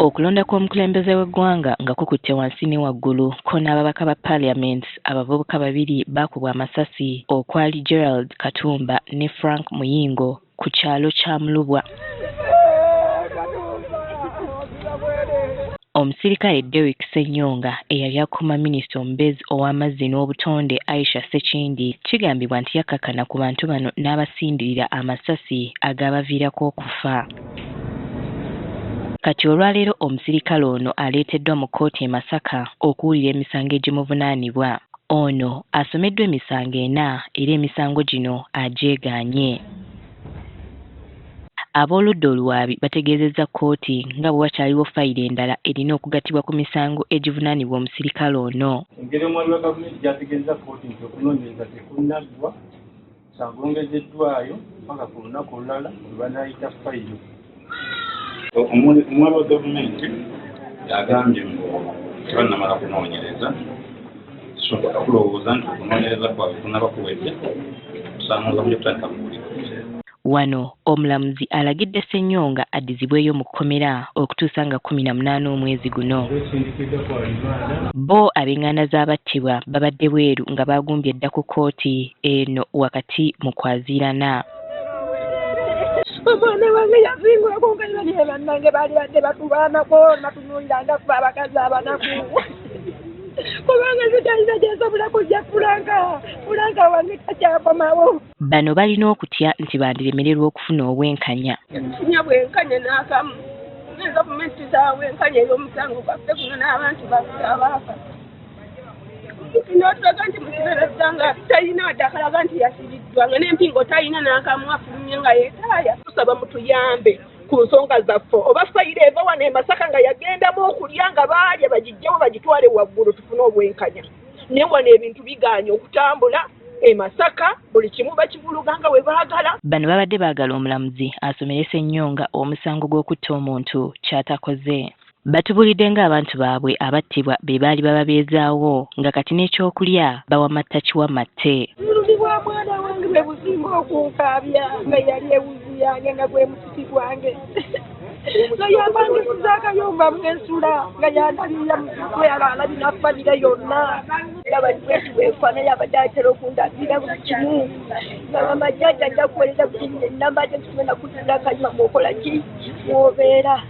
Okulonda kw'omukulembeze w'eggwanga nga kukutte wansi ne waggulu ko n'ababaka ba Parliament abavubuka babiri baakubwa amasasi okwali Gerald Katumba ne Frank Muyingo ku kyalo kya Mulubwa. Omusirikale Derrick Ssenyonga eyali akuuma minisita omubezi ow'amazzi n'obutonde Aisha Ssekindi kigambibwa nti yakkakana ku bantu bano n'abasindirira amasasi agaabaviirako okufa. Kati olwaleero omusirikale ono aleeteddwa mu kkooti e Masaka okuwulira emisango egimuvunaanibwa. Ono asomeddwa emisango 4 era emisango gino agyegaanye. Ab'oludda oluwaabi bategeezezza kkooti nga bwe wakyaliwo fayiro endala erina okugattibwa ku misango egivunaanibwa omusirikale ono. Engeri omwami wa gavumenti gy'ategeeza kkooti nti okunoonyereza tekunnaggwa kyagwongezeddwayo mpaka ku lunaku olulala lwe banaayita fayiro. Omwami wa gavumenti yagambye ngu tebannamala kunoonyereza so okulowooza nti okunoonyereza kwabwe kunnaba kuwedde kusaanguza buli kutandika kuwulira. Wano omulamuzi alagidde Ssenyonga addizibweyo mu kkomera okutuusa nga 18 omwezi guno. Bo ab'eŋŋanda z'abattibwa babadde bweru nga baagumbye dda ku kkooti eno wakati mu kwaziirana. Omwana wange yazingulako nga bali bannange baali badde batubaanako natunuuliranga kuba abakazi abanaku. Kubanga zitalina gyesobola kujja Fulanka wange takyakomawo. Bano balina okutya nti bandiremererwa okufuna obwenkanya. Nfunya bwenkanya n'akamu. Gavumenti z'abwenkanya ey'omusango gwaffe guno n'abantu baffe abaafa. N'otulaga nti mukibeereza nga talina ddakalaga nti yasibiddwa nga n'empingo talina n'akamu afulumye nga yeetaaya. Tusaba mutuyambe ku nsonga zaffe oba fayiro eva wano e Masaka nga yagendamu okulya nga baalya bagiggyewo bagitwale waggulu tufune obwenkanya. Naye wano ebintu bigaanye okutambula e Masaka buli kimu bakivuluga nga we baagala. Bano babadde baagala omulamuzi asomere Ssenyonga omusango gw'okutta omuntu ky'atakoze. Batubulidde ng'abantu baabwe abattibwa be baali bababeezaawo nga kati n'ekyokulya bawamatta kiwamatte. Obulumi bwa mwana wange bwe businga okunkaabya nga yali ewuzi yange nga gwe musiki gwange. Nga yambangisiza akayumba mwensula nga yandabirira mu kutwe alabina famire yonna. Era baliwetu bwefaanayo abadde atera okundabirira buli kimu. Nga bamajjajja ajja kuweereza buli nnamba ate tugenda kutunda akanyuma muokola ki mwobeera.